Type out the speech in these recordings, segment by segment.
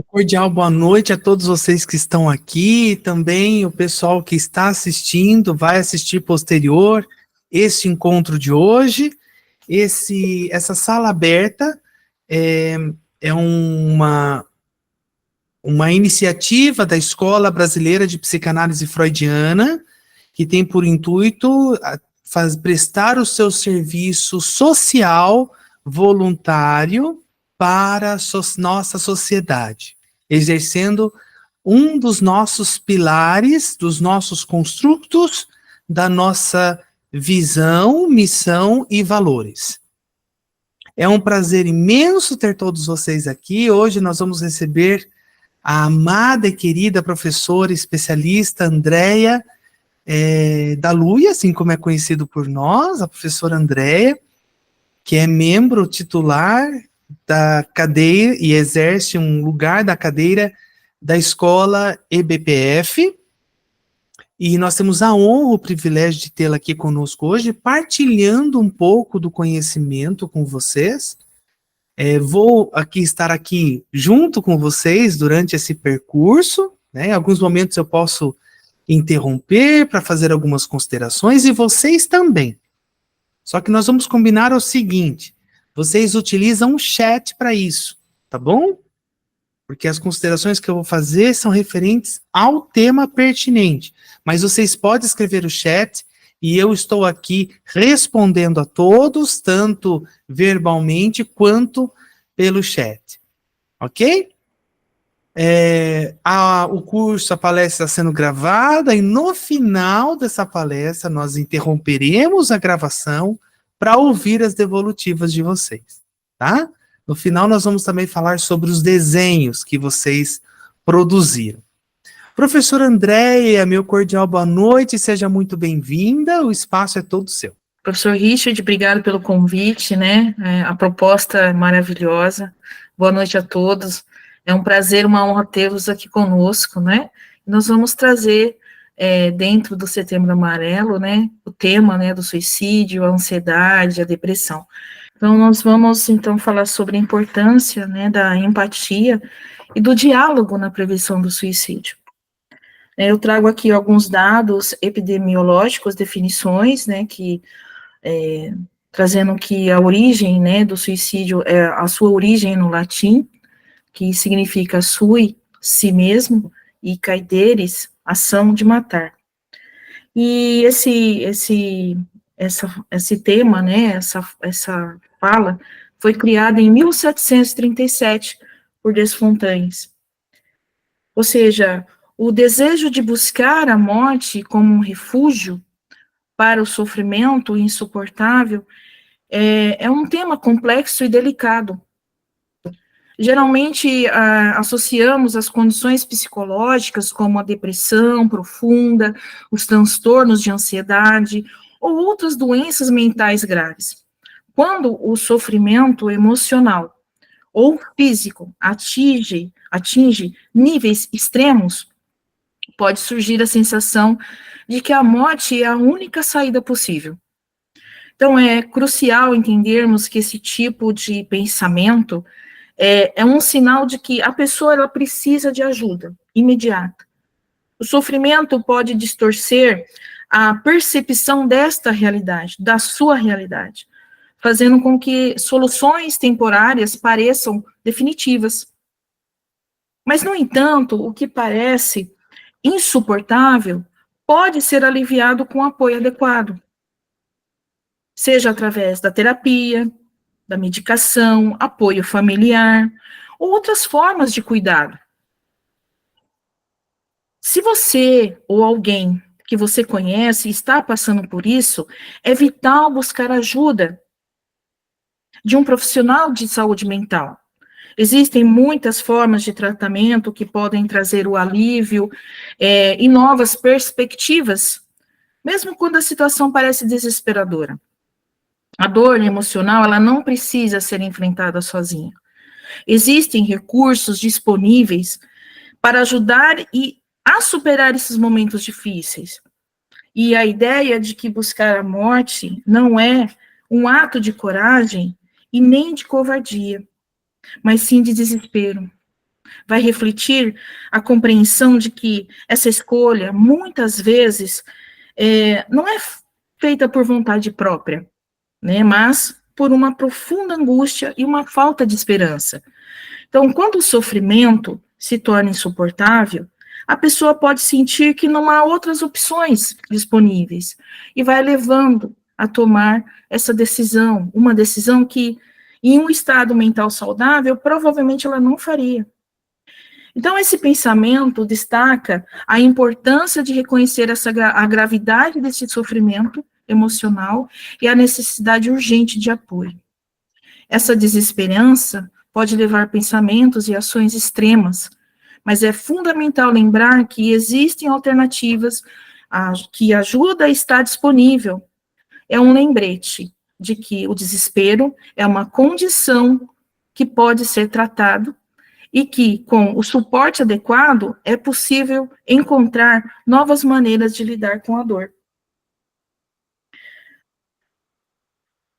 Cordial boa noite a todos vocês que estão aqui, também o pessoal que está assistindo, vai assistir posterior este encontro de hoje. Essa sala aberta é, é uma iniciativa da Escola Brasileira de Psicanálise Freudiana, que tem por intuito prestar o seu serviço social voluntário para a nossa sociedade, exercendo um dos nossos pilares, dos nossos construtos, da nossa visão, missão e valores. É um prazer imenso ter todos vocês aqui. Hoje nós vamos receber a amada e querida professora especialista Andréia da Luia, assim como é conhecido por nós, a professora Andréia, que é membro titular da cadeira e exerce um lugar da cadeira da escola EBPF, e nós temos a honra, o privilégio de tê-la aqui conosco hoje, partilhando um pouco do conhecimento com vocês. Vou estar aqui junto com vocês durante esse percurso, né? Em alguns momentos eu posso interromper para fazer algumas considerações, e vocês também. Só que nós vamos combinar o seguinte: vocês utilizam um chat para isso, tá bom? Porque as considerações que eu vou fazer são referentes ao tema pertinente. Mas vocês podem escrever o chat e eu estou aqui respondendo a todos, tanto verbalmente quanto pelo chat. Ok? O curso, a palestra está sendo gravada e no final dessa palestra nós interromperemos a gravação para ouvir as devolutivas de vocês, tá? No final nós vamos também falar sobre os desenhos que vocês produziram. Professora Andréia, meu cordial boa noite, seja muito bem-vinda, o espaço é todo seu. Professor Richard, obrigado pelo convite, né? A proposta é maravilhosa. Boa noite a todos. É um prazer, uma honra tê-los aqui conosco, né? Nós vamos trazer, dentro do Setembro Amarelo, né, o tema, né, do suicídio, a ansiedade, a depressão. Então, nós vamos, então, falar sobre a importância, né, da empatia e do diálogo na prevenção do suicídio. Eu trago aqui alguns dados epidemiológicos, definições, né, trazendo que a origem, né, do suicídio, a sua origem no latim, que significa sui, si mesmo, e caideris, ação de matar. E esse tema, né, essa fala, foi criada em 1737 por Desfontaines. Ou seja, o desejo de buscar a morte como um refúgio para o sofrimento insuportável é um tema complexo e delicado. Geralmente, associamos as condições psicológicas, como a depressão profunda, os transtornos de ansiedade, ou outras doenças mentais graves. Quando o sofrimento emocional ou físico atinge níveis extremos, pode surgir a sensação de que a morte é a única saída possível. Então, é crucial entendermos que esse tipo de pensamento é um sinal de que a pessoa ela precisa de ajuda imediata. O sofrimento pode distorcer a percepção desta realidade, da sua realidade, fazendo com que soluções temporárias pareçam definitivas. Mas, no entanto, o que parece insuportável pode ser aliviado com apoio adequado, seja através da terapia, da medicação, apoio familiar, ou outras formas de cuidado. Se você ou alguém que você conhece está passando por isso, é vital buscar ajuda de um profissional de saúde mental. Existem muitas formas de tratamento que podem trazer o alívio e novas perspectivas, mesmo quando a situação parece desesperadora. A dor emocional, ela não precisa ser enfrentada sozinha. Existem recursos disponíveis para ajudar a superar esses momentos difíceis. E a ideia de que buscar a morte não é um ato de coragem e nem de covardia, mas sim de desespero. vai refletir a compreensão de que essa escolha, muitas vezes, não é feita por vontade própria, né, mas por uma profunda angústia e uma falta de esperança. Então, quando o sofrimento se torna insuportável, a pessoa pode sentir que não há outras opções disponíveis e vai levando a tomar essa decisão, uma decisão que, em um estado mental saudável, provavelmente ela não faria. Então, esse pensamento destaca a importância de reconhecer a gravidade desse sofrimento emocional e a necessidade urgente de apoio. Essa desesperança pode levar a pensamentos e ações extremas, mas é fundamental lembrar que existem alternativas, que a ajuda está disponível. É um lembrete de que o desespero é uma condição que pode ser tratado e que, com o suporte adequado, é possível encontrar novas maneiras de lidar com a dor.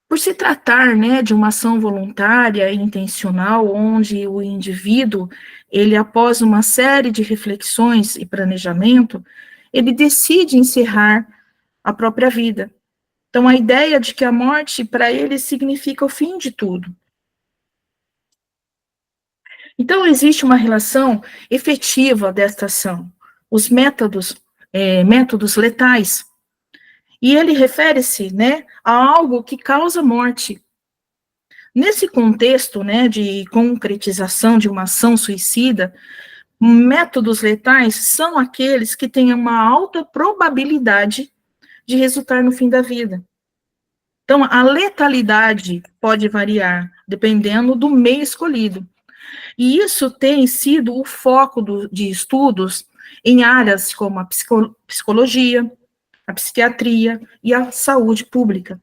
Por se tratar, né, de uma ação voluntária e intencional, onde o indivíduo, ele, após uma série de reflexões e planejamento, ele decide encerrar a própria vida. Então, a ideia de que a morte, para ele, significa o fim de tudo. Então, existe uma relação efetiva desta ação. Os métodos letais. E ele refere-se, né, a algo que causa morte. Nesse contexto, né, de concretização de uma ação suicida, métodos letais são aqueles que têm uma alta probabilidade de resultar no fim da vida. Então, a letalidade pode variar, dependendo do meio escolhido. E isso tem sido o foco de estudos em áreas como a psicologia, a psiquiatria e a saúde pública.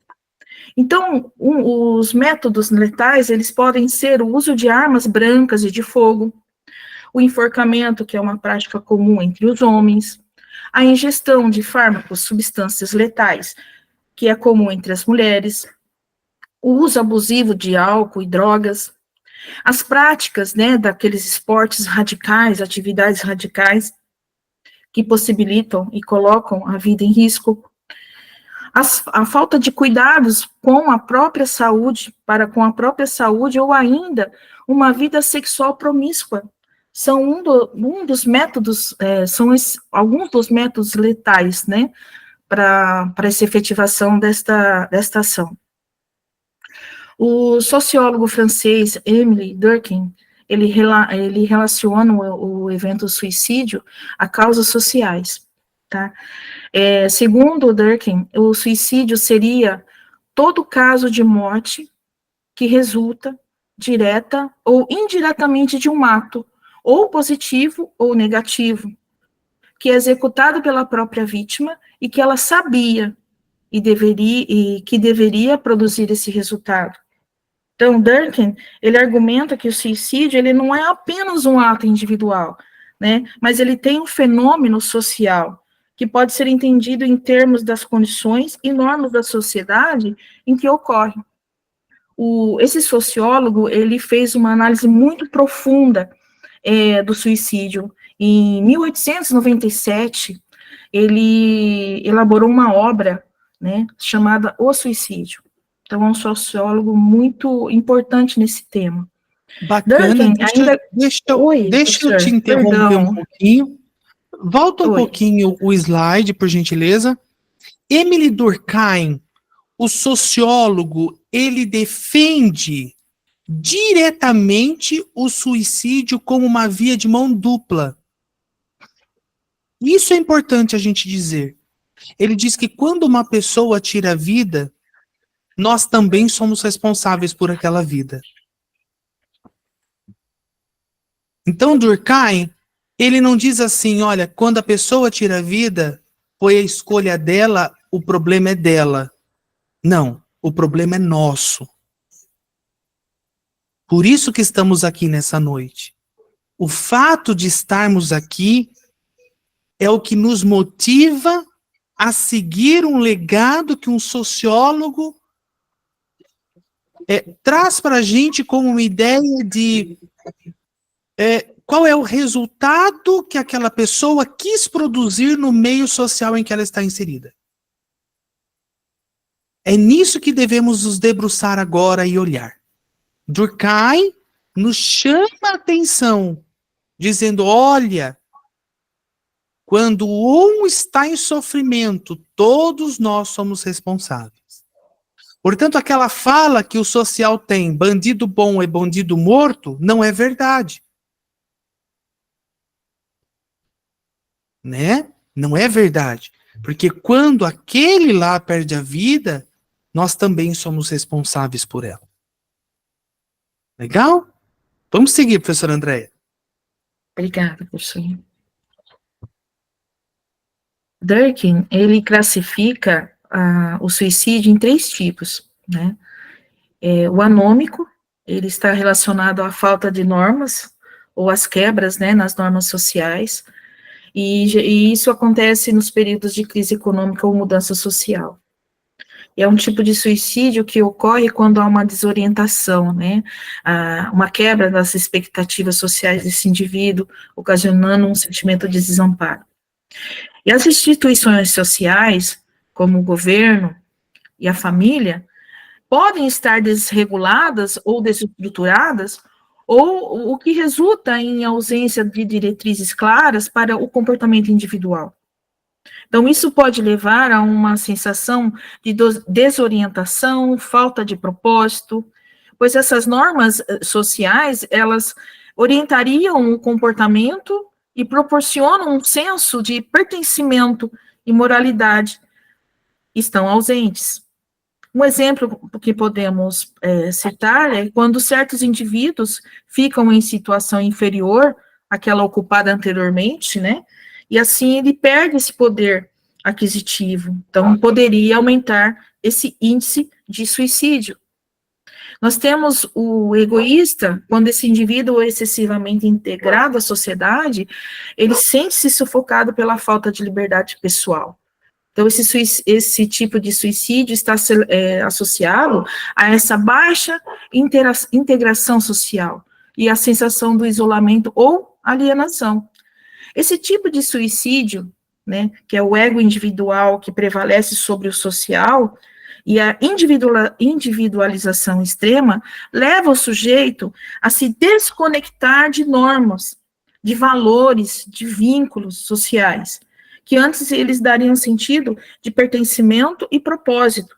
Então, os métodos letais, eles podem ser o uso de armas brancas e de fogo, o enforcamento, que é uma prática comum entre os homens, a ingestão de fármacos, substâncias letais, que é comum entre as mulheres, o uso abusivo de álcool e drogas, as práticas, né, daqueles esportes radicais, atividades radicais, que possibilitam e colocam a vida em risco, a falta de cuidados com a própria saúde, ou ainda uma vida sexual promíscua, são dos métodos, alguns dos métodos letais, né, para essa efetivação desta ação. O sociólogo francês Émile Durkheim, ele relaciona o evento suicídio a causas sociais, tá? Segundo Durkheim, o suicídio seria todo caso de morte que resulta, direta ou indiretamente, de um ato, ou positivo ou negativo, que é executado pela própria vítima e que ela sabia que deveria produzir esse resultado. Então, Durkheim, ele argumenta que o suicídio, ele não é apenas um ato individual, né, mas ele tem um fenômeno social, que pode ser entendido em termos das condições e normas da sociedade em que ocorre. Esse sociólogo, ele fez uma análise muito profunda do suicídio. Em 1897, ele elaborou uma obra, né, chamada O Suicídio. Então, é um sociólogo muito importante nesse tema. Bacana, deixa eu te interromper um pouquinho. Volta um pouquinho o slide, por gentileza. Émile Durkheim, o sociólogo, ele defende diretamente o suicídio como uma via de mão dupla. Isso é importante a gente dizer. Ele diz que quando uma pessoa tira a vida, nós também somos responsáveis por aquela vida. Então, Durkheim, ele não diz assim, olha, quando a pessoa tira a vida, foi a escolha dela, o problema é dela. Não, o problema é nosso. Por isso que estamos aqui nessa noite. O fato de estarmos aqui é o que nos motiva a seguir um legado que um sociólogo traz para a gente como uma ideia de qual é o resultado que aquela pessoa quis produzir no meio social em que ela está inserida. É nisso que devemos nos debruçar agora e olhar. Durkheim nos chama a atenção, dizendo, olha, quando um está em sofrimento, todos nós somos responsáveis. Portanto, aquela fala que o social tem, bandido bom é bandido morto, não é verdade. Né? Não é verdade. Porque quando aquele lá perde a vida, nós também somos responsáveis por ela. Legal? Vamos seguir, professora Andréia. Obrigada, professor. Durkheim, ele classifica o suicídio em 3 tipos, né? O anômico, ele está relacionado à falta de normas, ou às quebras, né, nas normas sociais, e isso acontece nos períodos de crise econômica ou mudança social. É um tipo de suicídio que ocorre quando há uma desorientação, né, uma quebra das expectativas sociais desse indivíduo, ocasionando um sentimento de desamparo. E as instituições sociais, como o governo e a família, podem estar desreguladas ou desestruturadas, ou o que resulta em ausência de diretrizes claras para o comportamento individual. Então, isso pode levar a uma sensação de desorientação, falta de propósito, pois essas normas sociais, elas orientariam o comportamento e proporcionam um senso de pertencimento e moralidade, estão ausentes. Um exemplo que podemos citar é quando certos indivíduos ficam em situação inferior àquela ocupada anteriormente, né? E assim ele perde esse poder aquisitivo. Então, poderia aumentar esse índice de suicídio. Nós temos o egoísta, quando esse indivíduo é excessivamente integrado à sociedade, ele sente-se sufocado pela falta de liberdade pessoal. Então, esse tipo de suicídio está associado a essa baixa integração social e a sensação do isolamento ou alienação. Esse tipo de suicídio, né, que é o ego individual que prevalece sobre o social, e a individualização extrema, leva o sujeito a se desconectar de normas, de valores, de vínculos sociais, que antes eles dariam sentido de pertencimento e propósito.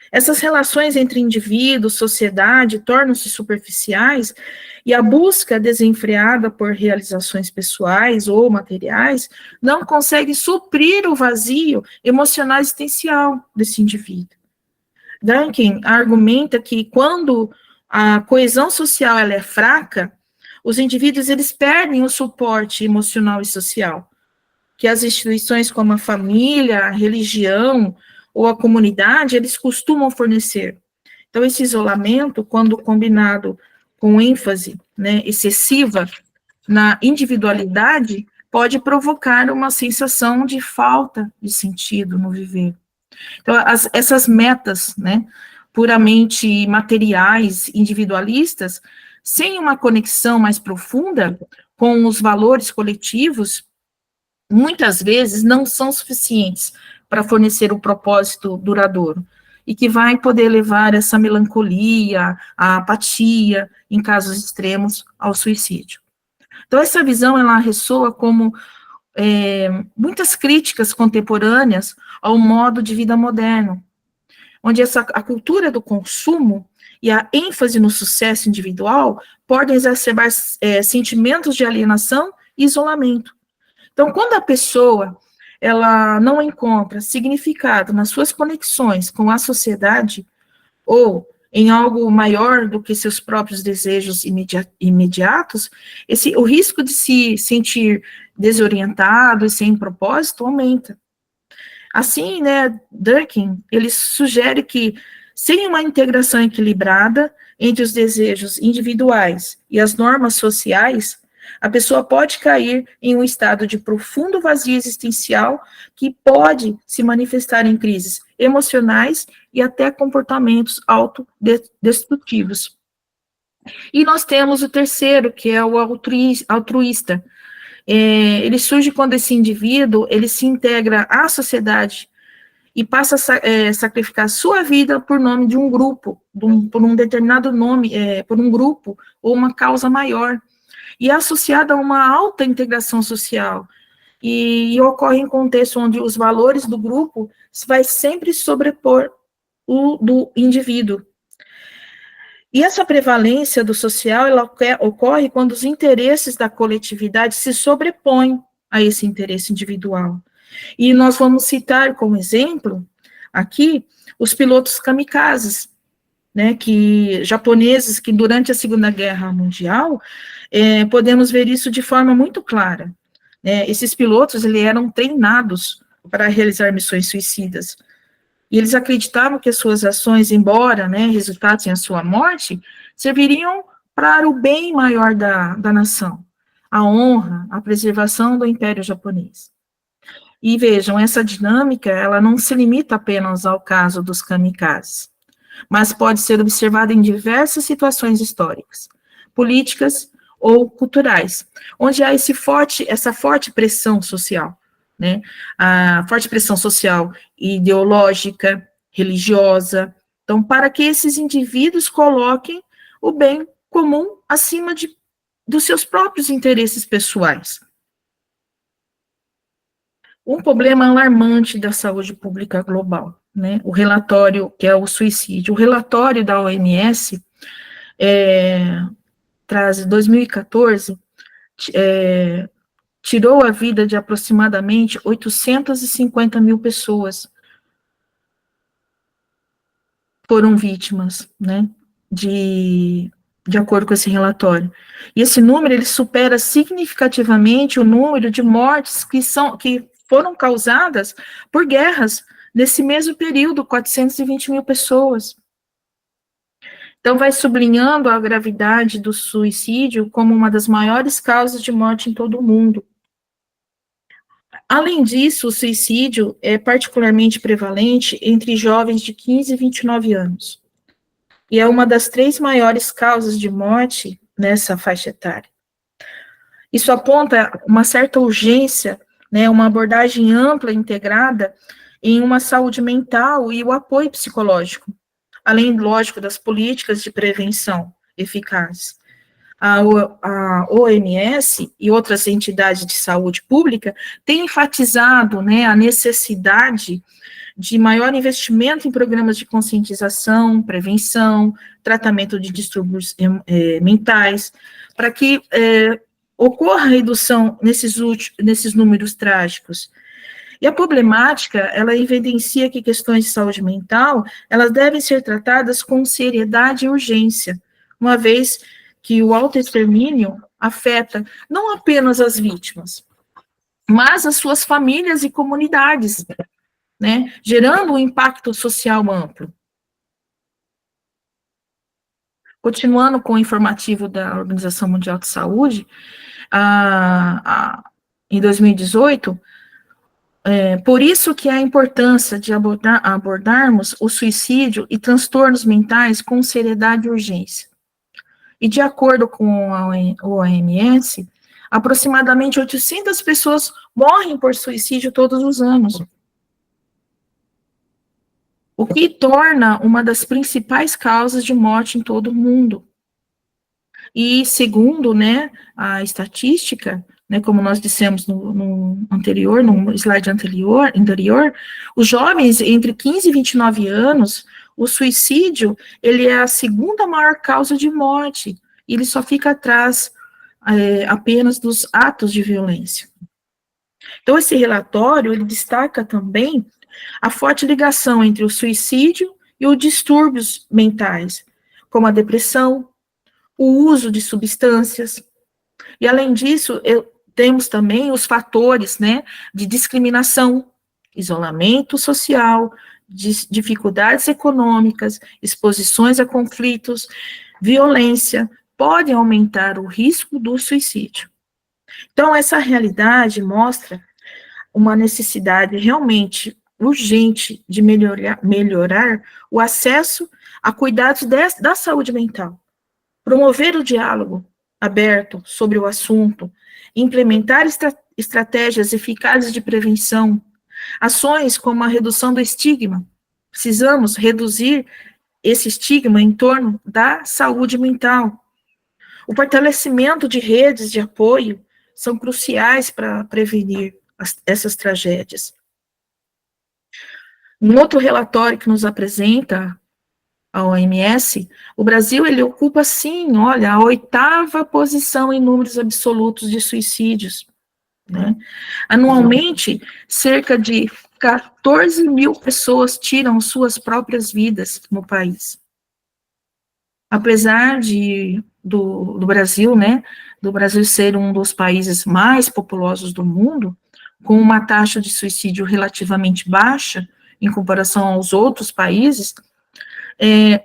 Essas relações entre indivíduo, sociedade, tornam-se superficiais, e a busca desenfreada por realizações pessoais ou materiais não consegue suprir o vazio emocional existencial desse indivíduo. Durkheim argumenta que quando a coesão social ela é fraca, os indivíduos eles perdem o suporte emocional e social, que as instituições como a família, a religião ou a comunidade, eles costumam fornecer. Então, esse isolamento, quando combinado com ênfase, né, excessiva na individualidade, pode provocar uma sensação de falta de sentido no viver. Então, essas metas, né, puramente materiais, individualistas, sem uma conexão mais profunda com os valores coletivos, muitas vezes não são suficientes para fornecer um propósito duradouro, e que vai poder levar essa melancolia, a apatia, em casos extremos, ao suicídio. Então, essa visão, ela ressoa como muitas críticas contemporâneas ao modo de vida moderno, onde a cultura do consumo e a ênfase no sucesso individual podem exacerbar sentimentos de alienação e isolamento. Então, quando a pessoa ela não encontra significado nas suas conexões com a sociedade ou em algo maior do que seus próprios desejos imediatos, o risco de se sentir desorientado e sem propósito aumenta. Assim, né, Durkheim, ele sugere que, sem uma integração equilibrada entre os desejos individuais e as normas sociais, a pessoa pode cair em um estado de profundo vazio existencial que pode se manifestar em crises emocionais e até comportamentos autodestrutivos. E nós temos o terceiro, que é o altruísta. Ele surge quando esse indivíduo, ele se integra à sociedade e passa a sacrificar sua vida por nome de um grupo, por um determinado nome, por um grupo ou uma causa maior, e é associada a uma alta integração social, e ocorre em contexto onde os valores do grupo vai sempre sobrepor o do indivíduo. E essa prevalência do social, ela ocorre quando os interesses da coletividade se sobrepõem a esse interesse individual. E nós vamos citar como exemplo, aqui, os pilotos kamikazes, né, japoneses que durante a Segunda Guerra Mundial, podemos ver isso de forma muito clara. Esses pilotos, eles eram treinados para realizar missões suicidas, e eles acreditavam que as suas ações, embora, né, resultassem a sua morte, serviriam para o bem maior da nação, a honra, a preservação do Império Japonês. E vejam, essa dinâmica, ela não se limita apenas ao caso dos kamikazes, mas pode ser observada em diversas situações históricas, políticas ou culturais, onde há essa forte pressão social, né? A forte pressão social ideológica, religiosa, então, para que esses indivíduos coloquem o bem comum acima dos seus próprios interesses pessoais. Um problema alarmante da saúde pública global, né? O relatório, que é o suicídio, o relatório da OMS, traz 2014, tirou a vida de aproximadamente 850 mil pessoas, foram vítimas, né, de acordo com esse relatório. E esse número, ele supera significativamente o número de mortes que foram causadas por guerras nesse mesmo período, 420 mil pessoas. Então, vai sublinhando a gravidade do suicídio como uma das maiores causas de morte em todo o mundo. Além disso, o suicídio é particularmente prevalente entre jovens de 15 e 29 anos. E é uma das 3 maiores causas de morte nessa faixa etária. Isso aponta uma certa urgência, né, uma abordagem ampla e integrada em uma saúde mental e o apoio psicológico, além, lógico, das políticas de prevenção eficazes. A OMS e outras entidades de saúde pública têm enfatizado, né, a necessidade de maior investimento em programas de conscientização, prevenção, tratamento de distúrbios mentais, para que ocorra redução nesses números trágicos. E a problemática, ela evidencia que questões de saúde mental, elas devem ser tratadas com seriedade e urgência, uma vez que o autoextermínio afeta não apenas as vítimas, mas as suas famílias e comunidades, né, gerando um impacto social amplo. Continuando com o informativo da Organização Mundial de Saúde, em 2018, por isso que há a importância de abordarmos o suicídio e transtornos mentais com seriedade e urgência. E de acordo com a OMS, aproximadamente 800 pessoas morrem por suicídio todos os anos, o que torna uma das principais causas de morte em todo o mundo. E segundo, né, a estatística, né, como nós dissemos no slide anterior, os jovens entre 15 e 29 anos, o suicídio, ele é a segunda maior causa de morte, e ele só fica atrás apenas dos atos de violência. Então, esse relatório, ele destaca também a forte ligação entre o suicídio e os distúrbios mentais, como a depressão, o uso de substâncias, e além disso, temos também os fatores, né, de discriminação, isolamento social, dificuldades econômicas, exposições a conflitos, violência, podem aumentar o risco do suicídio. Então, essa realidade mostra uma necessidade realmente urgente de melhorar o acesso a cuidados da saúde mental, Promover o diálogo aberto sobre o assunto, implementar estratégias eficazes de prevenção, ações como a redução do estigma. Precisamos reduzir esse estigma em torno da saúde mental. O fortalecimento de redes de apoio são cruciais para prevenir essas tragédias. Um outro relatório que nos apresenta a OMS, o Brasil, ele ocupa, sim, olha, a 8ª posição em números absolutos de suicídios, né? Anualmente, cerca de 14 mil pessoas tiram suas próprias vidas no país. Apesar do Brasil, né, do Brasil ser um dos países mais populosos do mundo, com uma taxa de suicídio relativamente baixa, em comparação aos outros países,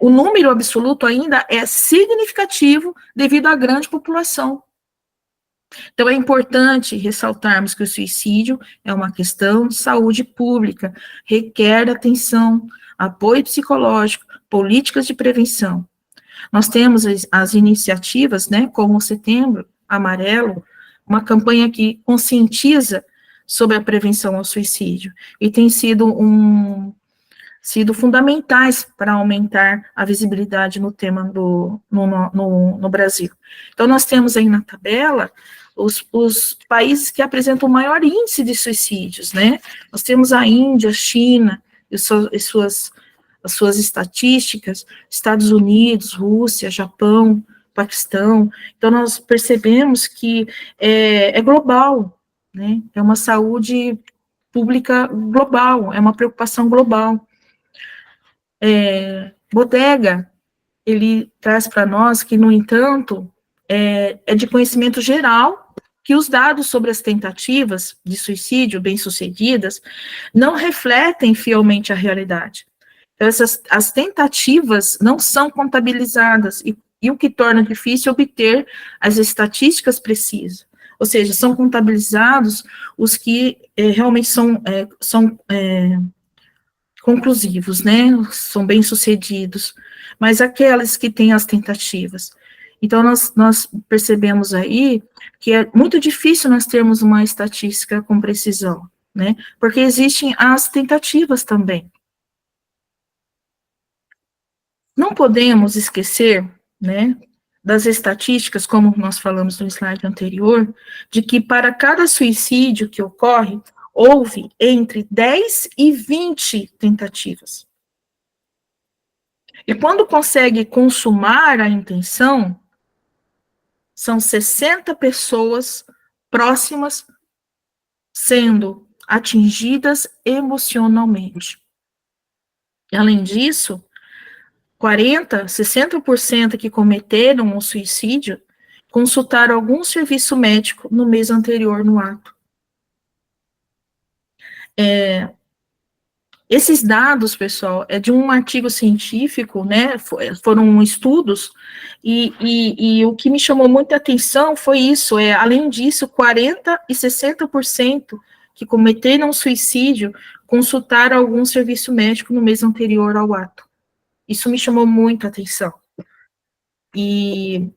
o número absoluto ainda é significativo devido à grande população. Então, é importante ressaltarmos que o suicídio é uma questão de saúde pública, requer atenção, apoio psicológico, políticas de prevenção. Nós temos as iniciativas, né, como o Setembro Amarelo, uma campanha que conscientiza sobre a prevenção ao suicídio, e tem sido fundamentais para aumentar a visibilidade no tema no Brasil. Então, nós temos aí na tabela os países que apresentam o maior índice de suicídios, né? Nós temos a Índia, a China, e suas estatísticas, Estados Unidos, Rússia, Japão, Paquistão. Então, nós percebemos que é global, né? É uma saúde pública global, é uma preocupação global. Bodega, ele traz para nós que, no entanto, é de conhecimento geral que os dados sobre as tentativas de suicídio bem-sucedidas não refletem fielmente a realidade. Então, as tentativas não são contabilizadas, e o que torna difícil obter as estatísticas precisas. Ou seja, são contabilizados os que realmente são conclusivos, né, são bem-sucedidos, mas aquelas que têm as tentativas. Então, nós percebemos aí que é muito difícil nós termos uma estatística com precisão, né, porque existem as tentativas também. Não podemos esquecer, né, das estatísticas, como nós falamos no slide anterior, de que para cada suicídio que ocorre, houve entre 10 e 20 tentativas. E quando consegue consumar a intenção, são 60 pessoas próximas sendo atingidas emocionalmente. E, além disso, 60% que cometeram o suicídio consultaram algum serviço médico no mês anterior no ato. Esses dados, pessoal, é de um artigo científico, né, foram estudos, e o que me chamou muita atenção foi isso, além disso, 40% e 60% que cometeram suicídio consultaram algum serviço médico no mês anterior ao ato. Isso me chamou muita atenção. E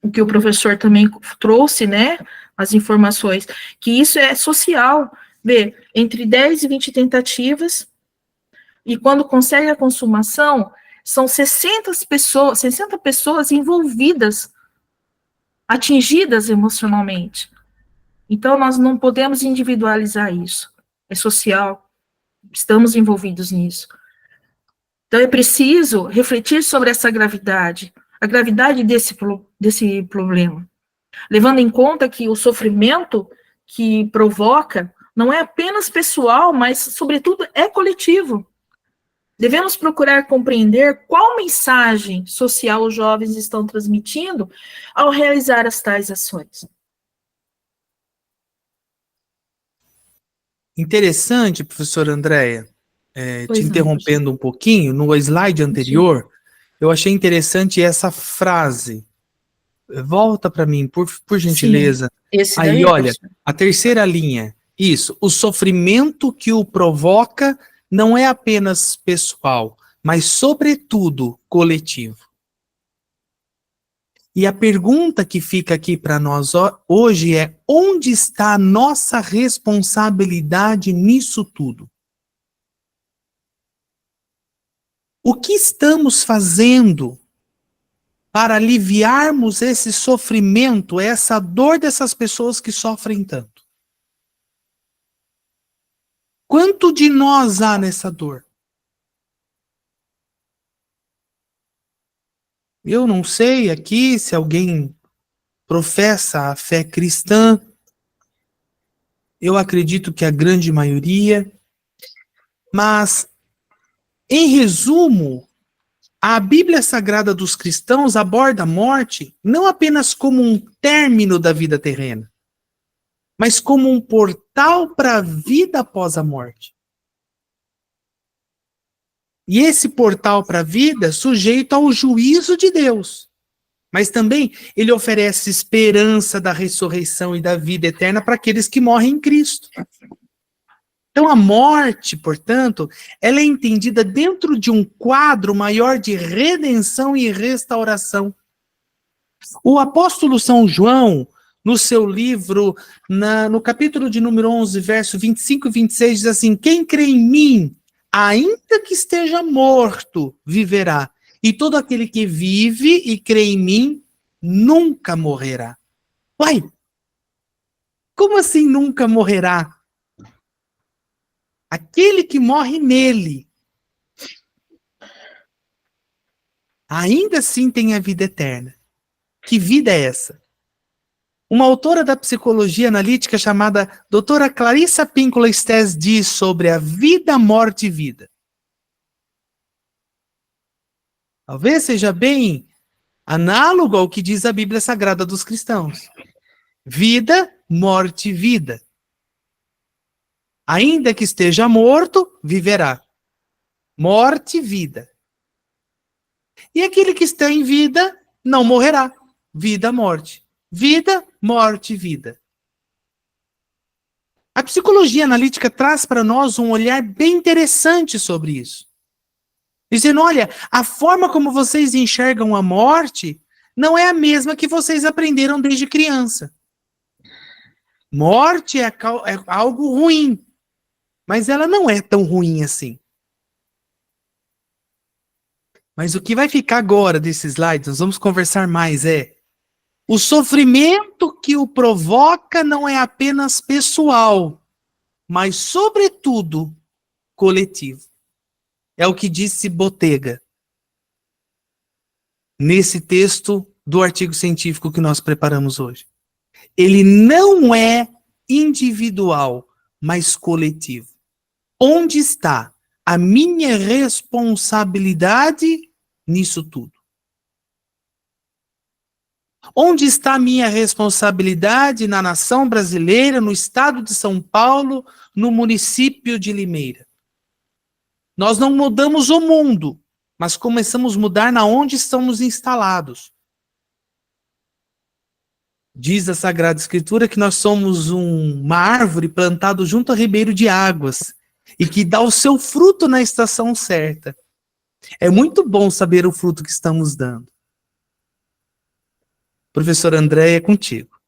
o que o professor também trouxe, né, as informações, que isso é social. Vê, entre 10 e 20 tentativas, e quando consegue a consumação, são 60 pessoas envolvidas, atingidas emocionalmente. Então, nós não podemos individualizar isso. É social, estamos envolvidos nisso. Então, é preciso refletir sobre essa gravidade, a gravidade desse problema, levando em conta que o sofrimento que provoca não é apenas pessoal, mas, sobretudo, é coletivo. Devemos procurar compreender qual mensagem social os jovens estão transmitindo ao realizar as tais ações. Interessante, professora Andréia, te interrompendo não, um pouquinho, no slide anterior, eu achei interessante essa frase. Volta para mim, por gentileza. Aí, olha, a terceira linha. Isso, o sofrimento que o provoca não é apenas pessoal, mas, sobretudo, coletivo. E a pergunta que fica aqui para nós hoje é: onde está a nossa responsabilidade nisso tudo? O que estamos fazendo para aliviarmos esse sofrimento, essa dor dessas pessoas que sofrem tanto? Quanto de nós há nessa dor? Eu não sei aqui se alguém professa a fé cristã. Eu acredito que a grande maioria. Mas, em resumo, a Bíblia Sagrada dos cristãos aborda a morte não apenas como um término da vida terrena, mas como um portal para a vida após a morte. E esse portal para a vida é sujeito ao juízo de Deus. Mas também ele oferece esperança da ressurreição e da vida eterna para aqueles que morrem em Cristo. Então a morte, portanto, ela é entendida dentro de um quadro maior de redenção e restauração. O apóstolo São João, no seu livro, no capítulo de número 11, verso 25 e 26, diz assim: quem crê em mim, ainda que esteja morto, viverá. E todo aquele que vive e crê em mim, nunca morrerá. Uai, como assim nunca morrerá? Aquele que morre nele, ainda assim tem a vida eterna. Que vida é essa? Uma autora da psicologia analítica chamada doutora Clarissa Pinkola Estés diz sobre a vida, morte e vida. Talvez seja bem análogo ao que diz a Bíblia Sagrada dos cristãos. Vida, morte e vida. Ainda que esteja morto, viverá. Morte e vida. E aquele que está em vida, não morrerá. Vida, morte. Vida, morte e vida. A psicologia analítica traz para nós um olhar bem interessante sobre isso. Dizendo, olha, a forma como vocês enxergam a morte não é a mesma que vocês aprenderam desde criança. Morte é algo ruim, mas ela não é tão ruim assim. Mas o que vai ficar agora desses slides, nós vamos conversar mais, o sofrimento que o provoca não é apenas pessoal, mas, sobretudo, coletivo. É o que disse Bottega nesse texto do artigo científico que nós preparamos hoje. Ele não é individual, mas coletivo. Onde está a minha responsabilidade nisso tudo? Onde está a minha responsabilidade na nação brasileira, no estado de São Paulo, no município de Limeira? Nós não mudamos o mundo, mas começamos a mudar na onde estamos instalados. Diz a Sagrada Escritura que nós somos uma árvore plantada junto a ribeiro de águas e que dá o seu fruto na estação certa. É muito bom saber o fruto que estamos dando. Professor André, é contigo.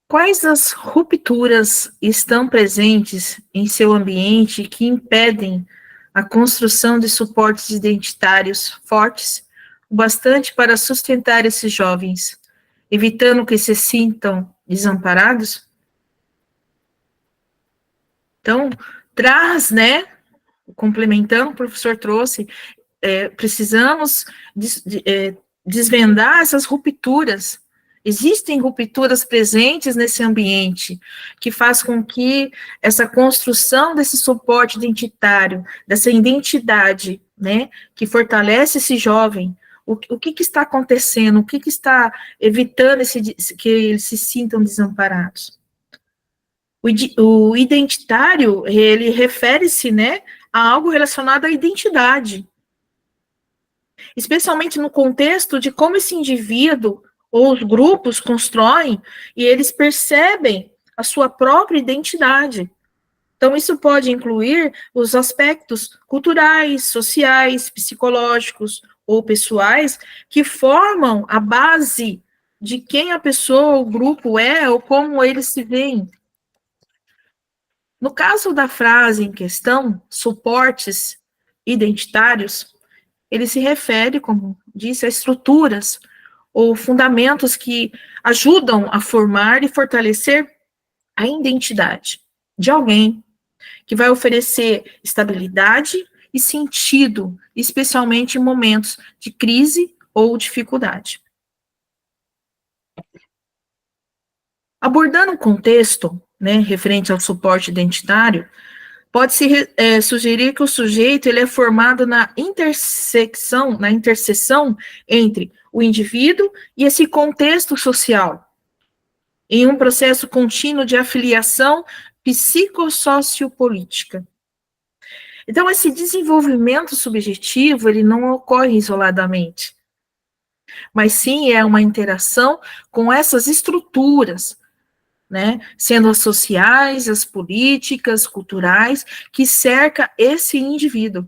Quais as rupturas estão presentes em seu ambiente que impedem a construção de suportes identitários fortes o bastante para sustentar esses jovens, evitando que se sintam desamparados? Então, traz, complementando o que o professor trouxe, precisamos desvendar essas rupturas. Existem rupturas presentes nesse ambiente que faz com que essa construção desse suporte identitário, dessa identidade, que fortalece esse jovem, o que está acontecendo, o que está evitando que eles se sintam desamparados. O identitário, ele refere-se, a algo relacionado à identidade, especialmente no contexto de como esse indivíduo ou os grupos constroem e eles percebem a sua própria identidade. Então, isso pode incluir os aspectos culturais, sociais, psicológicos ou pessoais que formam a base de quem a pessoa, o grupo é ou como eles se veem. No caso da frase em questão, suportes identitários, ele se refere, como disse, a estruturas ou fundamentos que ajudam a formar e fortalecer a identidade de alguém, que vai oferecer estabilidade e sentido, especialmente em momentos de crise ou dificuldade. Abordando o contexto, referente ao suporte identitário, pode-se sugerir que o sujeito ele é formado na interseção entre o indivíduo e esse contexto social, em um processo contínuo de afiliação psicossociopolítica. Então, esse desenvolvimento subjetivo, ele não ocorre isoladamente, mas sim é uma interação com essas estruturas, sendo as sociais, as políticas, culturais, que cerca esse indivíduo.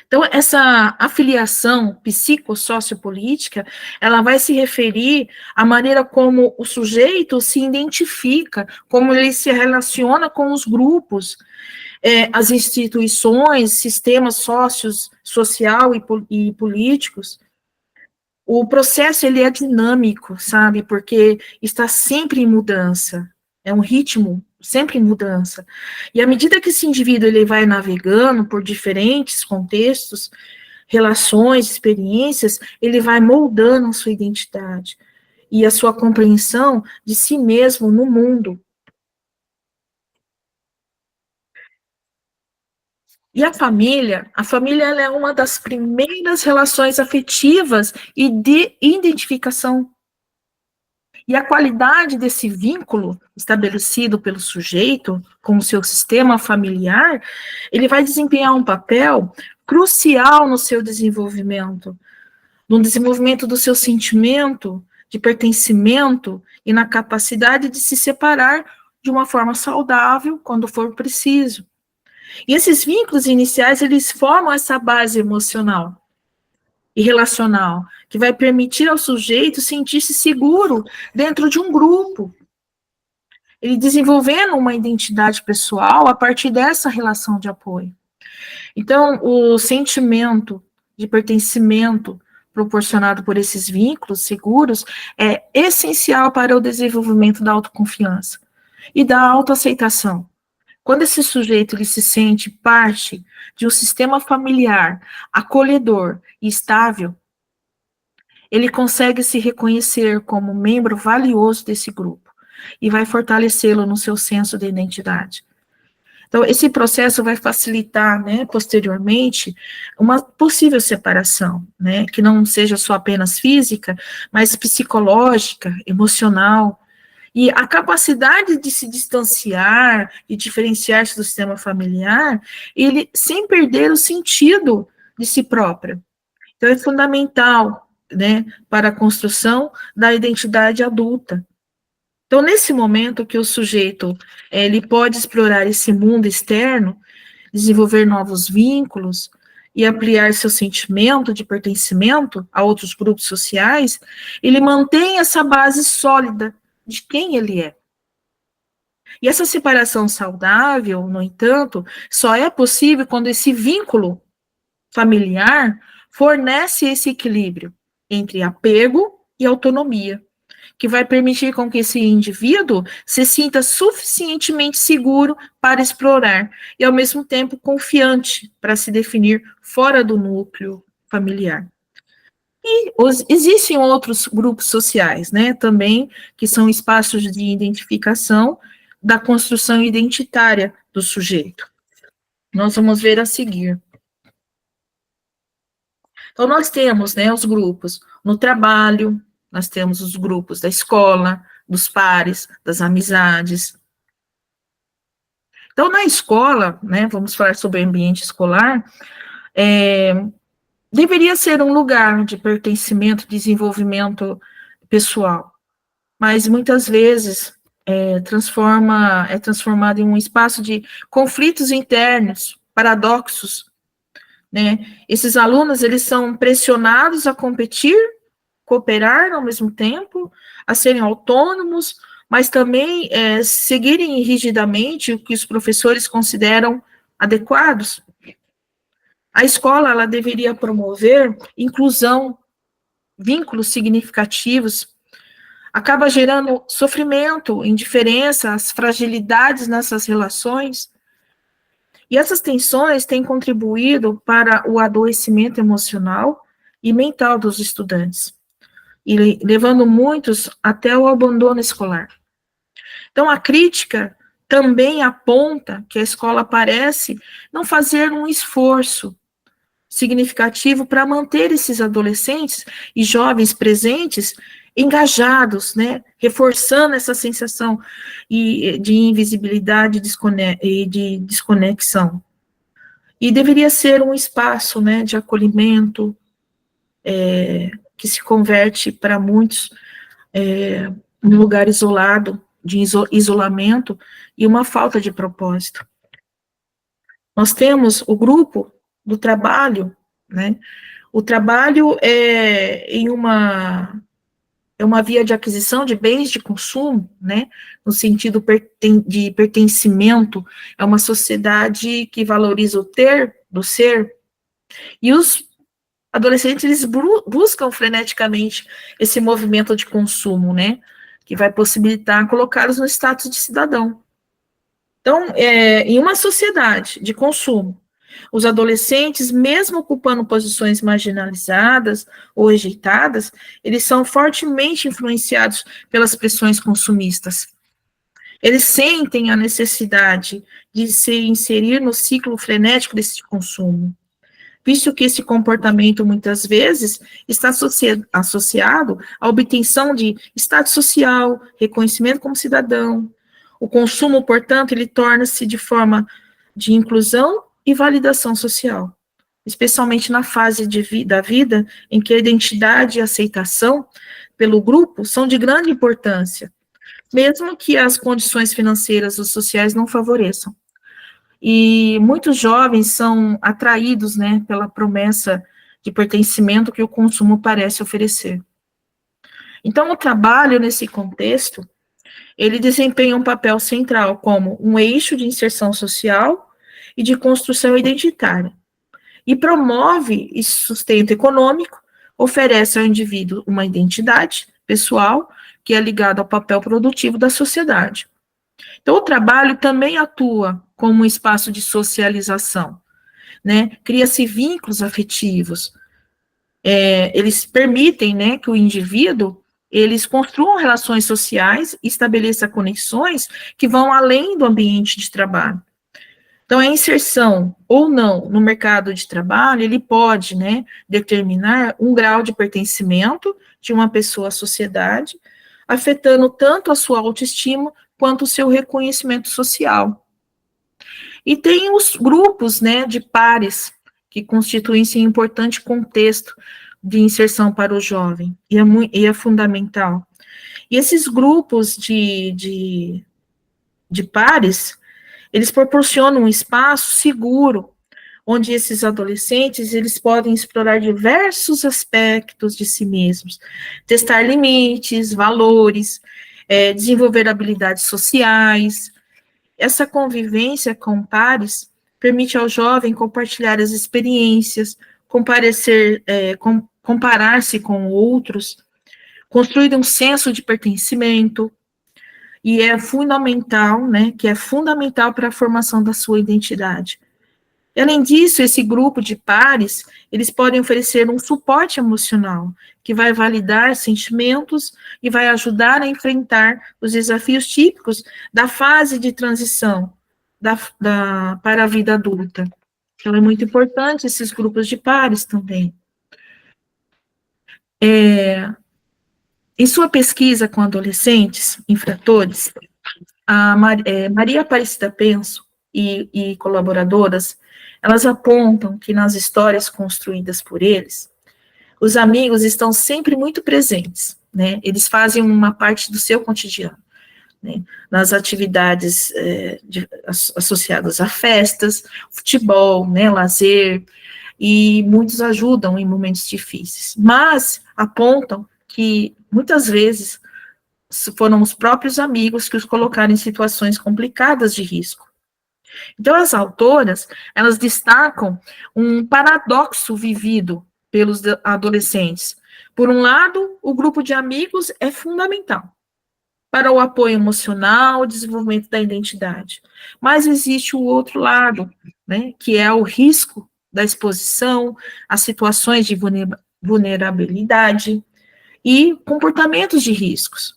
Então, essa afiliação psicossociopolítica, ela vai se referir à maneira como o sujeito se identifica, como ele se relaciona com os grupos, as instituições, sistemas social e políticos. O processo, ele é dinâmico, sabe, porque está sempre em mudança, é um ritmo sempre em mudança. E à medida que esse indivíduo ele vai navegando por diferentes contextos, relações, experiências, ele vai moldando a sua identidade e a sua compreensão de si mesmo no mundo. E a família ela é uma das primeiras relações afetivas e de identificação. E a qualidade desse vínculo estabelecido pelo sujeito com o seu sistema familiar, ele vai desempenhar um papel crucial no seu desenvolvimento, no desenvolvimento do seu sentimento de pertencimento e na capacidade de se separar de uma forma saudável quando for preciso. E esses vínculos iniciais, eles formam essa base emocional e relacional, que vai permitir ao sujeito sentir-se seguro dentro de um grupo. Ele desenvolvendo uma identidade pessoal a partir dessa relação de apoio. Então, o sentimento de pertencimento proporcionado por esses vínculos seguros é essencial para o desenvolvimento da autoconfiança e da autoaceitação. Quando esse sujeito ele se sente parte de um sistema familiar acolhedor e estável, ele consegue se reconhecer como membro valioso desse grupo e vai fortalecê-lo no seu senso de identidade. Então, esse processo vai facilitar, posteriormente, uma possível separação, que não seja só apenas física, mas psicológica, emocional. E a capacidade de se distanciar e diferenciar-se do sistema familiar, ele sem perder o sentido de si próprio. Então, é fundamental, para a construção da identidade adulta. Então, nesse momento que o sujeito ele pode explorar esse mundo externo, desenvolver novos vínculos e ampliar seu sentimento de pertencimento a outros grupos sociais, ele mantém essa base sólida de quem ele é. E essa separação saudável, no entanto, só é possível quando esse vínculo familiar fornece esse equilíbrio entre apego e autonomia, que vai permitir com que esse indivíduo se sinta suficientemente seguro para explorar e, ao mesmo tempo, confiante para se definir fora do núcleo familiar. E existem outros grupos sociais, também, que são espaços de identificação da construção identitária do sujeito. Nós vamos ver a seguir. Então, nós temos, os grupos no trabalho, nós temos os grupos da escola, dos pares, das amizades. Então, na escola, vamos falar sobre o ambiente escolar, deveria ser um lugar de pertencimento, desenvolvimento pessoal, mas muitas vezes é transformado em um espaço de conflitos internos, paradoxos, né? Esses alunos, eles são pressionados a competir, cooperar ao mesmo tempo, a serem autônomos, mas também seguirem rigidamente o que os professores consideram adequados. A escola, ela deveria promover inclusão, vínculos significativos, acaba gerando sofrimento, indiferenças, fragilidades nessas relações, e essas tensões têm contribuído para o adoecimento emocional e mental dos estudantes, e levando muitos até o abandono escolar. Então, a crítica também aponta que a escola parece não fazer um esforço significativo para manter esses adolescentes e jovens presentes engajados, né, reforçando essa sensação de invisibilidade e de desconexão. E deveria ser um espaço, né, de acolhimento, que se converte para muitos um lugar isolado, de isolamento e uma falta de propósito. Nós temos o grupo do trabalho, né? O trabalho é uma via de aquisição de bens de consumo, né? No sentido de pertencimento, é uma sociedade que valoriza o ter do ser, e os adolescentes, eles buscam freneticamente esse movimento de consumo, né? Que vai possibilitar colocá-los no status de cidadão. Então, em uma sociedade de consumo, os adolescentes, mesmo ocupando posições marginalizadas ou rejeitadas, eles são fortemente influenciados pelas pressões consumistas. Eles sentem a necessidade de se inserir no ciclo frenético desse consumo, visto que esse comportamento, muitas vezes, está associado à obtenção de status social, reconhecimento como cidadão. O consumo, portanto, ele torna-se de forma de inclusão e validação social, especialmente na fase da vida em que a identidade e a aceitação pelo grupo são de grande importância, mesmo que as condições financeiras ou sociais não favoreçam. E muitos jovens são atraídos, né, pela promessa de pertencimento que o consumo parece oferecer. Então, o trabalho, nesse contexto, ele desempenha um papel central como um eixo de inserção social e de construção identitária, e promove esse sustento econômico, oferece ao indivíduo uma identidade pessoal que é ligada ao papel produtivo da sociedade. Então, o trabalho também atua como um espaço de socialização, né? Cria-se vínculos afetivos, eles permitem, né, que o indivíduo, eles construam relações sociais, estabeleçam conexões que vão além do ambiente de trabalho. Então, a inserção ou não no mercado de trabalho, ele pode, né, determinar um grau de pertencimento de uma pessoa à sociedade, afetando tanto a sua autoestima quanto o seu reconhecimento social. E tem os grupos, né, de pares, que constituem-se um importante contexto de inserção para o jovem, e é fundamental. E esses grupos de pares, eles proporcionam um espaço seguro, onde esses adolescentes, eles podem explorar diversos aspectos de si mesmos, testar limites, valores, desenvolver habilidades sociais. Essa convivência com pares permite ao jovem compartilhar as experiências, comparar-se com outros, construir um senso de pertencimento, e é fundamental, né, que é fundamental para a formação da sua identidade. Além disso, esse grupo de pares, eles podem oferecer um suporte emocional, que vai validar sentimentos e vai ajudar a enfrentar os desafios típicos da fase de transição para a vida adulta. Então, é muito importante esses grupos de pares também. Em sua pesquisa com adolescentes infratores, a Maria Aparecida Penso e colaboradoras, elas apontam que nas histórias construídas por eles, os amigos estão sempre muito presentes, né? Eles fazem uma parte do seu cotidiano, né, nas atividades associadas a festas, futebol, né, lazer, e muitos ajudam em momentos difíceis, mas apontam que muitas vezes foram os próprios amigos que os colocaram em situações complicadas de risco. Então, as autoras, elas destacam um paradoxo vivido pelos adolescentes. Por um lado, o grupo de amigos é fundamental para o apoio emocional, o desenvolvimento da identidade. Mas existe o outro lado, né, que é o risco da exposição a situações de vulnerabilidade e comportamentos de riscos.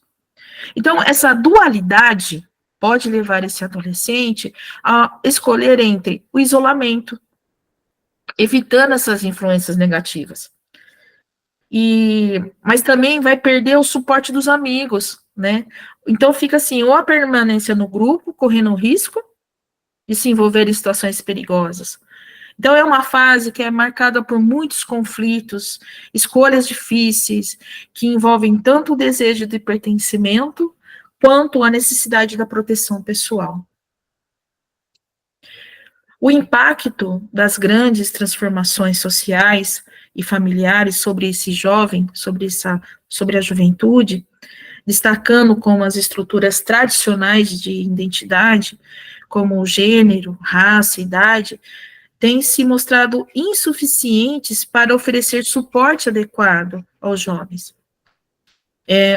Então, essa dualidade pode levar esse adolescente a escolher entre o isolamento, evitando essas influências negativas, mas também vai perder o suporte dos amigos, né? Então fica assim, ou a permanência no grupo, correndo o risco de se envolver em situações perigosas. Então é uma fase que é marcada por muitos conflitos, escolhas difíceis, que envolvem tanto o desejo de pertencimento, quanto a necessidade da proteção pessoal. O impacto das grandes transformações sociais e familiares sobre esse jovem, sobre a juventude, destacando como as estruturas tradicionais de identidade, como o gênero, raça, idade, têm se mostrado insuficientes para oferecer suporte adequado aos jovens.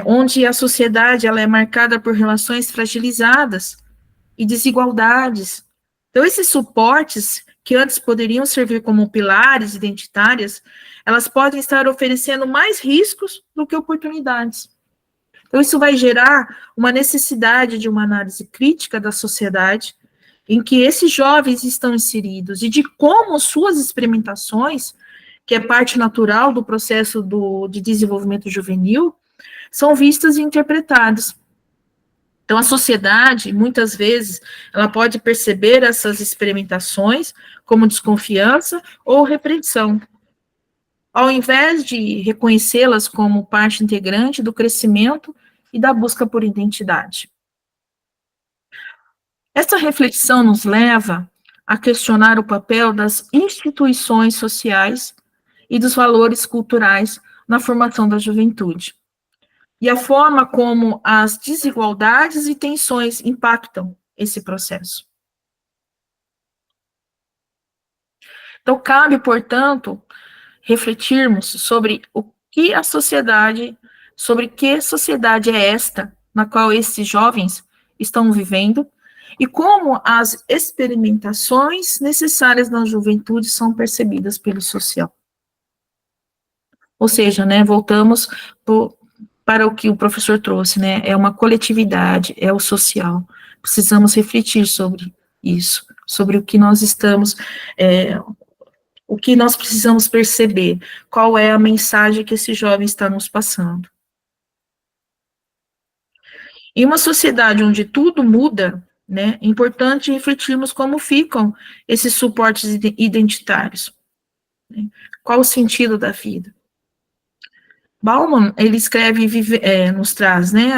Onde a sociedade ela é marcada por relações fragilizadas e desigualdades. Então, esses suportes, que antes poderiam servir como pilares identitários, elas podem estar oferecendo mais riscos do que oportunidades. Então, isso vai gerar uma necessidade de uma análise crítica da sociedade em que esses jovens estão inseridos e de como suas experimentações, que é parte natural do processo de desenvolvimento juvenil, são vistas e interpretadas. Então, a sociedade, muitas vezes, ela pode perceber essas experimentações como desconfiança ou repreensão, ao invés de reconhecê-las como parte integrante do crescimento e da busca por identidade. Essa reflexão nos leva a questionar o papel das instituições sociais e dos valores culturais na formação da juventude, e a forma como as desigualdades e tensões impactam esse processo. Então, cabe, portanto, refletirmos sobre sobre que sociedade é esta na qual esses jovens estão vivendo e como as experimentações necessárias na juventude são percebidas pelo social. Ou seja, né, voltamos para o que o professor trouxe, né, é uma coletividade, é o social. Precisamos refletir sobre isso, sobre o que nós estamos, o que nós precisamos perceber, qual é a mensagem que esse jovem está nos passando. Em uma sociedade onde tudo muda, né, é importante refletirmos como ficam esses suportes identitários. Né? Qual o sentido da vida? Bauman, ele escreve, nos traz, né,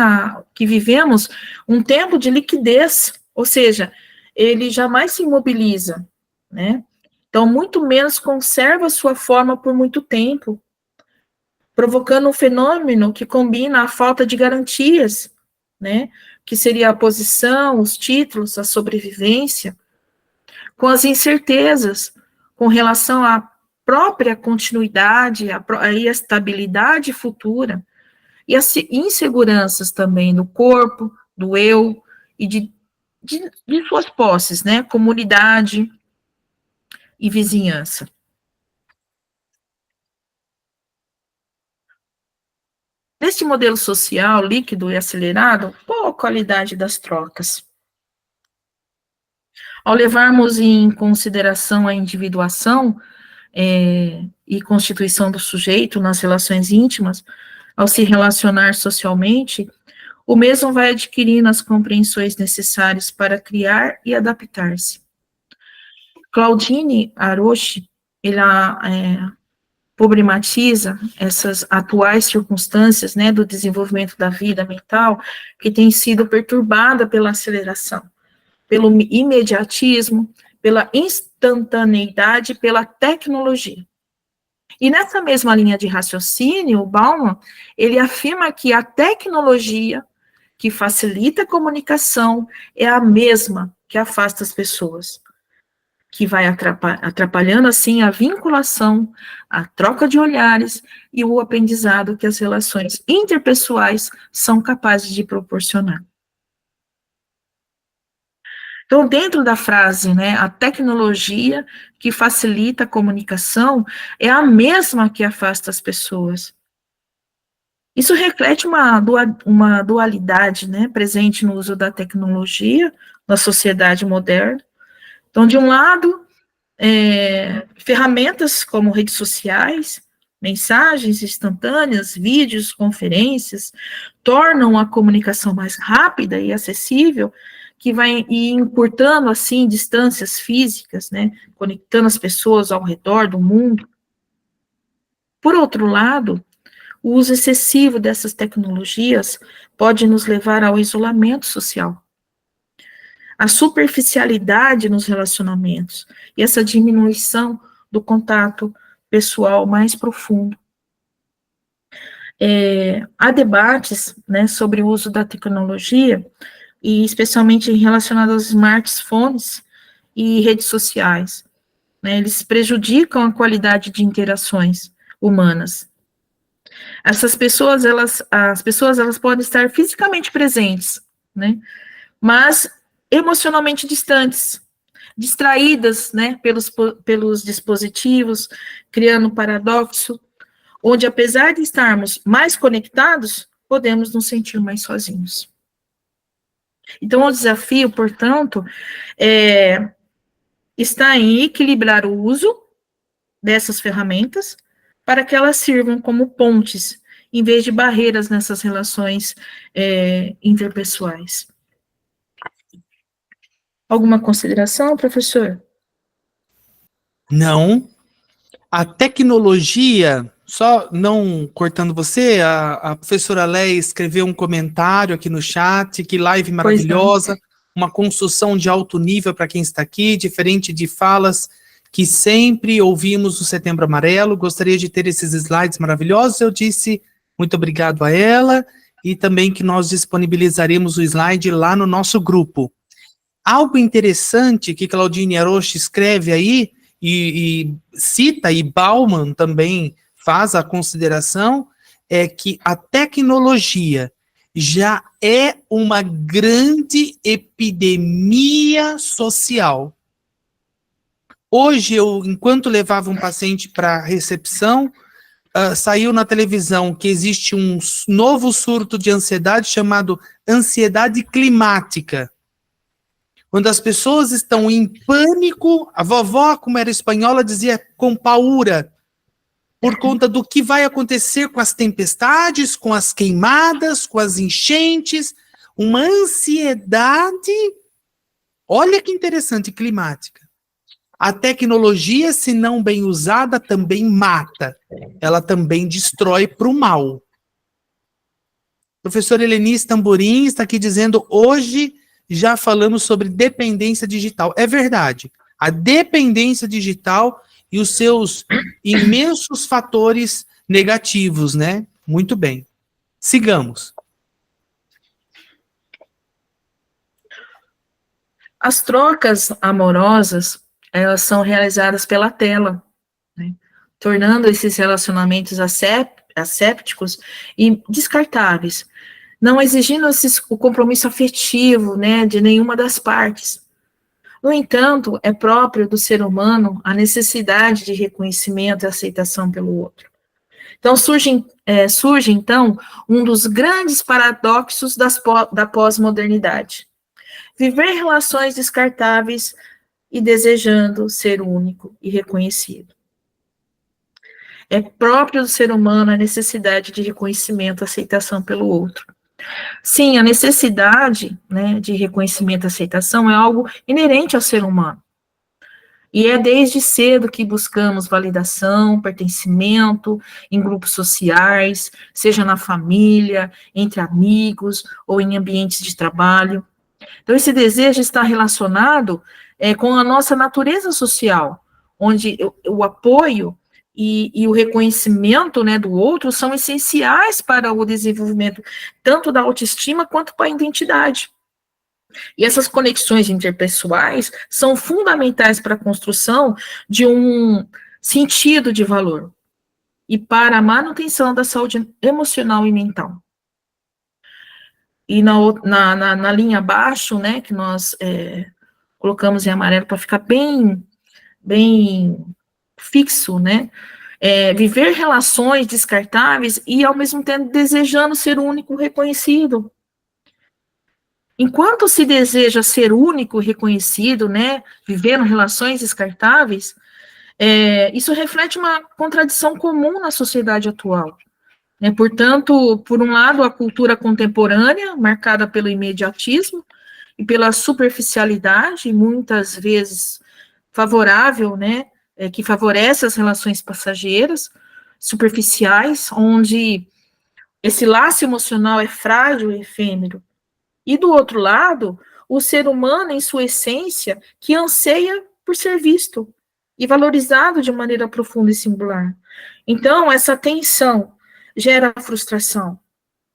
que vivemos um tempo de liquidez, ou seja, ele jamais se imobiliza, né, então muito menos conserva sua forma por muito tempo, provocando um fenômeno que combina a falta de garantias, né, que seria a posição, os títulos, a sobrevivência, com as incertezas com relação à própria continuidade, a estabilidade futura, e as inseguranças também do corpo, do eu, e de suas posses, né, comunidade e vizinhança. Neste modelo social líquido e acelerado, qual a qualidade das trocas? Ao levarmos em consideração a individuação e constituição do sujeito nas relações íntimas, ao se relacionar socialmente, o mesmo vai adquirindo as compreensões necessárias para criar e adaptar-se. Claudine Aroche, problematiza essas atuais circunstâncias, né, do desenvolvimento da vida mental, que tem sido perturbada pela aceleração, pelo imediatismo, pela instantaneidade, pela tecnologia. E nessa mesma linha de raciocínio, o Bauman, ele afirma que a tecnologia que facilita a comunicação é a mesma que afasta as pessoas, que vai atrapalhando, assim, a vinculação, a troca de olhares e o aprendizado que as relações interpessoais são capazes de proporcionar. Então, dentro da frase, né, a tecnologia que facilita a comunicação é a mesma que afasta as pessoas. Isso reflete uma dualidade, né, presente no uso da tecnologia na sociedade moderna. Então, de um lado, ferramentas como redes sociais, mensagens instantâneas, vídeos, conferências, tornam a comunicação mais rápida e acessível, que vai encurtando, assim, distâncias físicas, né, conectando as pessoas ao redor do mundo. Por outro lado, o uso excessivo dessas tecnologias pode nos levar ao isolamento social, a superficialidade nos relacionamentos e essa diminuição do contato pessoal mais profundo. Há debates, né, sobre o uso da tecnologia, e especialmente relacionados aos smartphones e redes sociais, né, eles prejudicam a qualidade de interações humanas. Essas pessoas, as pessoas, elas podem estar fisicamente presentes, né, mas emocionalmente distantes, distraídas, né, pelos dispositivos, criando um paradoxo, onde, apesar de estarmos mais conectados, podemos nos sentir mais sozinhos. Então, o desafio, portanto, está em equilibrar o uso dessas ferramentas para que elas sirvam como pontes, em vez de barreiras nessas relações interpessoais. Alguma consideração, professor? Não. A tecnologia, só não cortando você, a professora Leia escreveu um comentário aqui no chat, que live maravilhosa, uma construção de alto nível para quem está aqui, diferente de falas que sempre ouvimos no Setembro Amarelo. Gostaria de ter esses slides maravilhosos. Eu disse muito obrigado a ela e também que nós disponibilizaremos o slide lá no nosso grupo. Algo interessante que Claudine Aroche escreve aí, e cita, e Bauman também faz a consideração, é que a tecnologia já é uma grande epidemia social. Hoje, enquanto levava um paciente para a recepção, saiu na televisão que existe um novo surto de ansiedade chamado ansiedade climática. Quando as pessoas estão em pânico, a vovó, como era espanhola, dizia com paura, por conta do que vai acontecer com as tempestades, com as queimadas, com as enchentes, uma ansiedade, olha que interessante, climática. A tecnologia, se não bem usada, também mata, ela também destrói para o mal. Professor Helenice Tamborim está aqui dizendo, hoje já falamos sobre dependência digital. É verdade, a dependência digital e os seus imensos fatores negativos, né? Muito bem. Sigamos. As trocas amorosas, elas são realizadas pela tela, né? Tornando esses relacionamentos assépticos e descartáveis, não exigindo o compromisso afetivo, né, de nenhuma das partes. No entanto, é próprio do ser humano a necessidade de reconhecimento e aceitação pelo outro. Então, surge então, um dos grandes paradoxos da pós-modernidade. Viver relações descartáveis e desejando ser único e reconhecido. É próprio do ser humano a necessidade de reconhecimento e aceitação pelo outro. Sim, a necessidade, né, de reconhecimento e aceitação é algo inerente ao ser humano. E é desde cedo que buscamos validação, pertencimento em grupos sociais, seja na família, entre amigos ou em ambientes de trabalho. Então, esse desejo está relacionado com a nossa natureza social, onde o apoio e o reconhecimento, né, do outro são essenciais para o desenvolvimento tanto da autoestima quanto para a identidade. E essas conexões interpessoais são fundamentais para a construção de um sentido de valor e para a manutenção da saúde emocional e mental. E na linha abaixo, né, que nós colocamos em amarelo para ficar bem fixo, né, viver relações descartáveis e, ao mesmo tempo, desejando ser o único reconhecido. Enquanto se deseja ser único e reconhecido, né, vivendo relações descartáveis, isso reflete uma contradição comum na sociedade atual. Portanto, por um lado, a cultura contemporânea, marcada pelo imediatismo e pela superficialidade, muitas vezes favorável, né, que favorece as relações passageiras, superficiais, onde esse laço emocional é frágil e efêmero. E do outro lado, o ser humano, em sua essência, que anseia por ser visto e valorizado de maneira profunda e singular. Então, essa tensão gera frustração.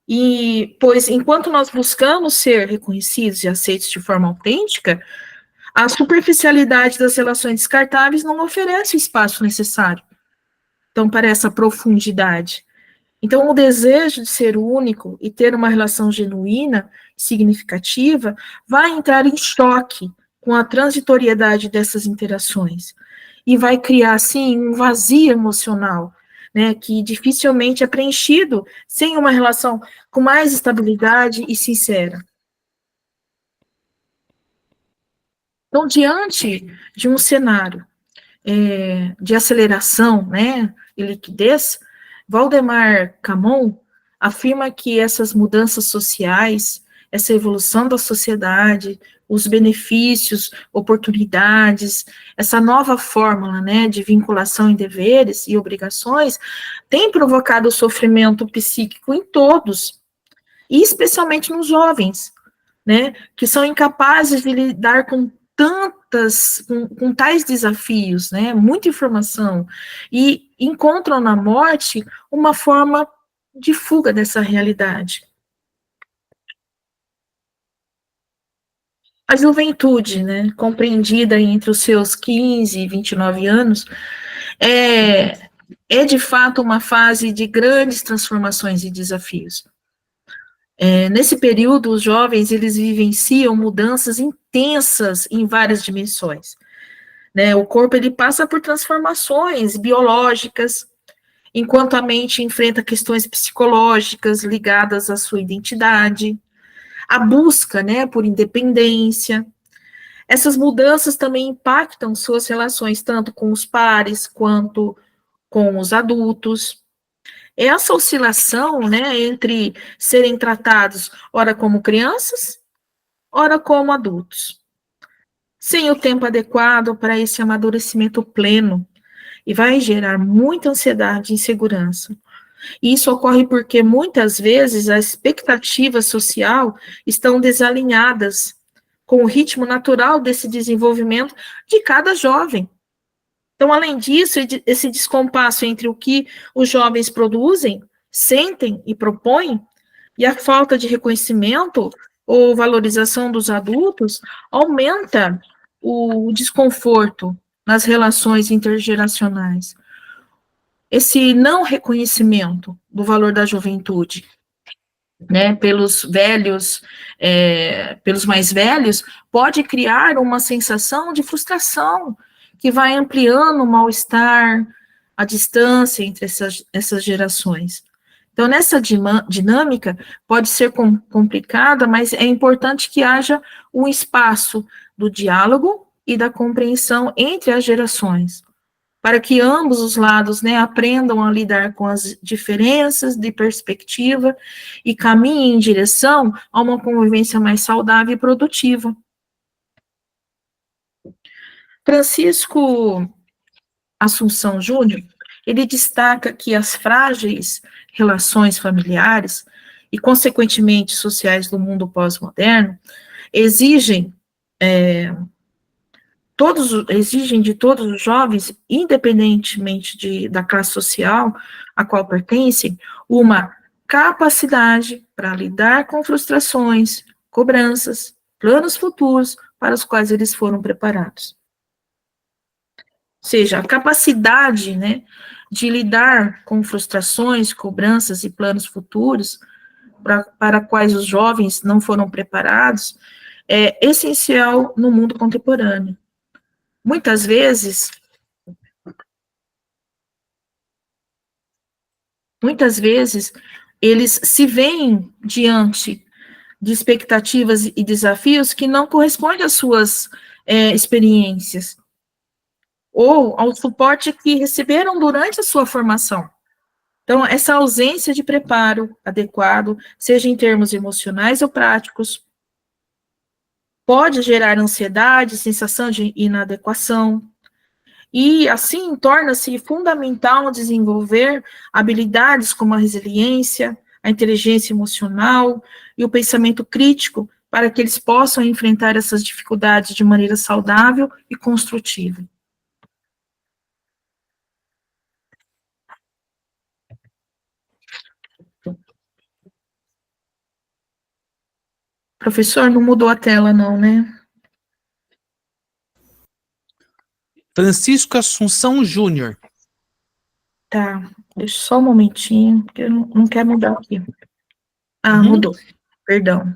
E, pois, enquanto nós buscamos ser reconhecidos e aceitos de forma autêntica, a superficialidade das relações descartáveis não oferece o espaço necessário, então, para essa profundidade. Então, o desejo de ser único e ter uma relação genuína, significativa, vai entrar em choque com a transitoriedade dessas interações e vai criar, assim, um vazio emocional, né, que dificilmente é preenchido sem uma relação com mais estabilidade e sincera. Então, diante de um cenário de aceleração, né, e liquidez, Valdemar Camon afirma que essas mudanças sociais, essa evolução da sociedade, os benefícios, oportunidades, essa nova fórmula, né, de vinculação em deveres e obrigações, tem provocado sofrimento psíquico em todos, e especialmente nos jovens, né, que são incapazes de lidar com com tais desafios, né, muita informação, e encontram na morte uma forma de fuga dessa realidade. A juventude, né, compreendida entre os seus 15 e 29 anos, é de fato uma fase de grandes transformações e desafios. Nesse período, os jovens, eles vivenciam mudanças intensas em várias dimensões, né? O corpo, ele passa por transformações biológicas, enquanto a mente enfrenta questões psicológicas ligadas à sua identidade, a busca, né, por independência. Essas mudanças também impactam suas relações, tanto com os pares, quanto com os adultos. Essa oscilação, né, entre serem tratados, ora como crianças, ora como adultos, sem o tempo adequado para esse amadurecimento pleno, e vai gerar muita ansiedade e insegurança. E isso ocorre porque, muitas vezes, a expectativa social estão desalinhadas com o ritmo natural desse desenvolvimento de cada jovem. Então, além disso, esse descompasso entre o que os jovens produzem, sentem e propõem, e a falta de reconhecimento ou valorização dos adultos, aumenta o desconforto nas relações intergeracionais. Esse não reconhecimento do valor da juventude, né, pelos velhos, pelos mais velhos, pode criar uma sensação de frustração, que vai ampliando o mal-estar, a distância entre essas gerações. Então, nessa dinâmica, pode ser complicada, mas é importante que haja um espaço do diálogo e da compreensão entre as gerações, para que ambos os lados, né, aprendam a lidar com as diferenças de perspectiva e caminhem em direção a uma convivência mais saudável e produtiva. Francisco Assunção Júnior, ele destaca que as frágeis relações familiares e, consequentemente, sociais do mundo pós-moderno exigem de todos os jovens, independentemente da classe social a qual pertencem, uma capacidade para lidar com frustrações, cobranças, planos futuros para os quais eles foram preparados. Ou seja, a capacidade, né, de lidar com frustrações, cobranças e planos futuros para quais os jovens não foram preparados é essencial no mundo contemporâneo. Muitas vezes eles se veem diante de expectativas e desafios que não correspondem às suas experiências, ou ao suporte que receberam durante a sua formação. Então, essa ausência de preparo adequado, seja em termos emocionais ou práticos, pode gerar ansiedade, sensação de inadequação, e, assim, torna-se fundamental desenvolver habilidades como a resiliência, a inteligência emocional e o pensamento crítico para que eles possam enfrentar essas dificuldades de maneira saudável e construtiva. Professor, não mudou a tela não, né? Francisco Assunção Júnior. Tá, deixa só um momentinho, porque eu não quero mudar aqui. Mudou, perdão.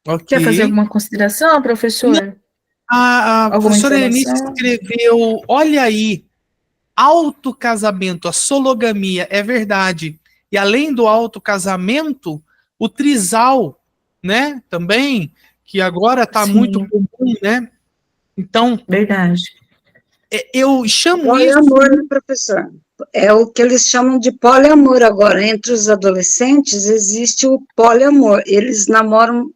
Okay. Quer fazer alguma consideração, professor? A professora Helenice escreveu, olha aí, autocasamento, a sologamia, é verdade. E além do autocasamento, o trisal, né, também, que agora está muito comum, né? Então, verdade. Eu chamo poliamor, isso... né, professor? É o que eles chamam de poliamor agora. Entre os adolescentes existe o poliamor. Eles namoram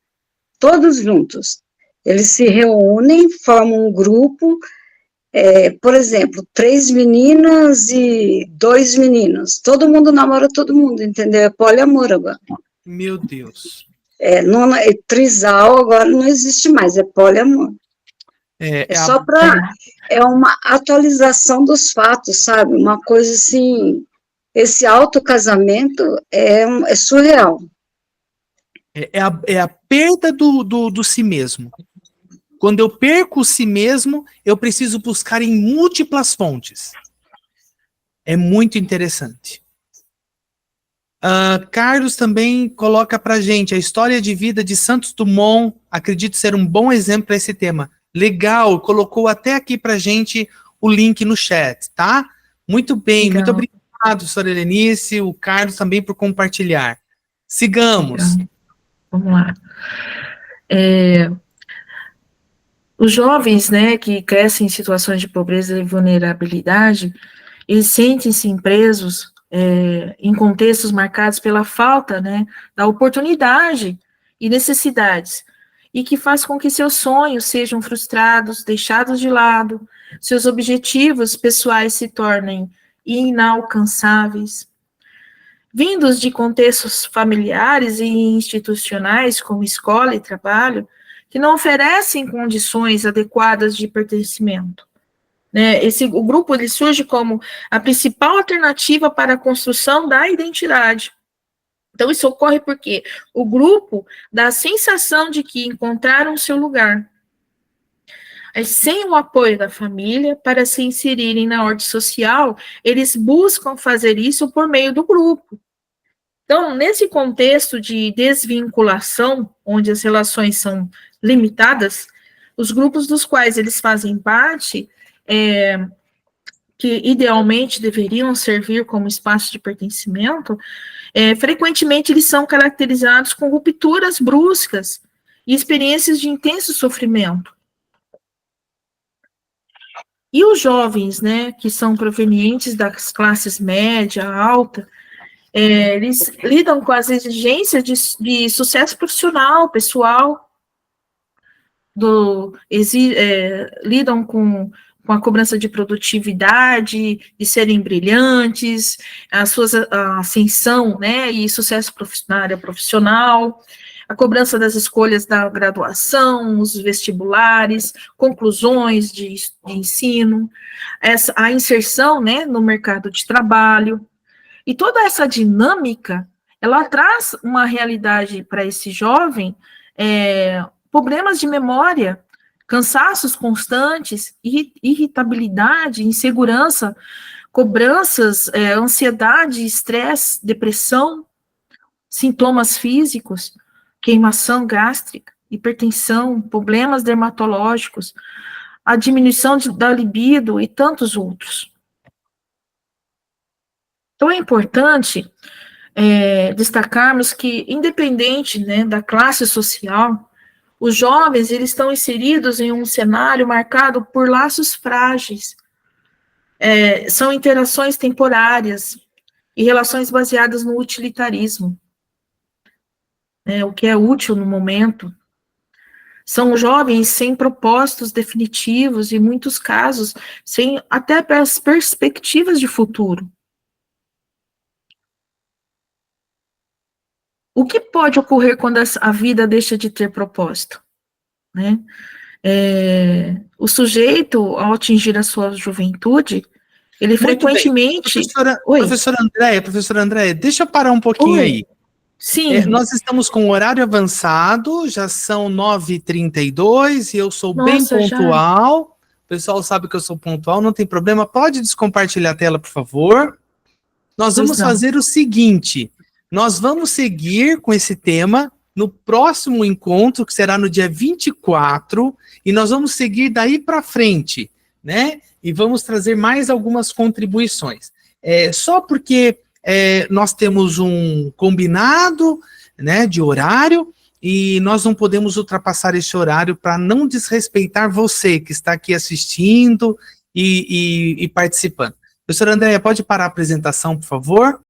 todos juntos. Eles se reúnem, formam um grupo, por exemplo, 3 meninas e 2 meninos. Todo mundo namora todo mundo, entendeu? É poliamor agora. Meu Deus. Trisal agora não existe mais, é poliamor. Só para... É uma atualização dos fatos, sabe? Uma coisa assim... Esse autocasamento é surreal. É a perda do si mesmo. Quando eu perco o si mesmo, eu preciso buscar em múltiplas fontes. É muito interessante. Carlos também coloca pra gente a história de vida de Santos Dumont, acredito ser um bom exemplo para esse tema. Legal, colocou até aqui pra gente o link no chat, tá? Muito bem, legal. Muito obrigado, professora Helenice, o Carlos também por compartilhar. Sigamos. Legal. Vamos lá. Os jovens, né, que crescem em situações de pobreza e vulnerabilidade, eles sentem-se presos em contextos marcados pela falta, né, da oportunidade e necessidades, e que faz com que seus sonhos sejam frustrados, deixados de lado, seus objetivos pessoais se tornem inalcançáveis. Vindos de contextos familiares e institucionais, como escola e trabalho, que não oferecem condições adequadas de pertencimento. Né? O grupo ele surge como a principal alternativa para a construção da identidade. Então, isso ocorre porque o grupo dá a sensação de que encontraram seu lugar. Aí, sem o apoio da família, para se inserirem na ordem social, eles buscam fazer isso por meio do grupo. Então, nesse contexto de desvinculação, onde as relações são limitadas, os grupos dos quais eles fazem parte, que idealmente deveriam servir como espaço de pertencimento, frequentemente eles são caracterizados com rupturas bruscas e experiências de intenso sofrimento. E os jovens, né, que são provenientes das classes média, alta, eles lidam com as exigências de sucesso profissional, pessoal, lidam com com a cobrança de produtividade, de serem brilhantes, a ascensão, né, e sucesso na área profissional, a cobrança das escolhas da graduação, os vestibulares, conclusões de ensino, a inserção, né, no mercado de trabalho, e toda essa dinâmica, ela traz uma realidade para esse jovem, problemas de memória, cansaços constantes, irritabilidade, insegurança, cobranças, ansiedade, estresse, depressão, sintomas físicos, queimação gástrica, hipertensão, problemas dermatológicos, a diminuição da libido e tantos outros. Então, é importante destacarmos que, independente, né, da classe social, os jovens, eles estão inseridos em um cenário marcado por laços frágeis, são interações temporárias e relações baseadas no utilitarismo, o que é útil no momento. São jovens sem propósitos definitivos e, em muitos casos, sem até perspectivas de futuro. O que pode ocorrer quando a vida deixa de ter propósito? Né? O sujeito, ao atingir a sua juventude, ele Muito frequentemente... Bem. Professora Andréia, deixa eu parar um pouquinho aí. Sim. Nós estamos com o horário avançado, já são 9h32 e eu sou bem pontual. O pessoal sabe que eu sou pontual, não tem problema. Pode descompartilhar a tela, por favor. Nós vamos fazer o seguinte... Nós vamos seguir com esse tema no próximo encontro, que será no dia 24, e nós vamos seguir daí para frente, né? E vamos trazer mais algumas contribuições. Só porque nós temos um combinado, né, de horário, e nós não podemos ultrapassar esse horário para não desrespeitar você que está aqui assistindo e participando. Professora Andréia, pode parar a apresentação, por favor?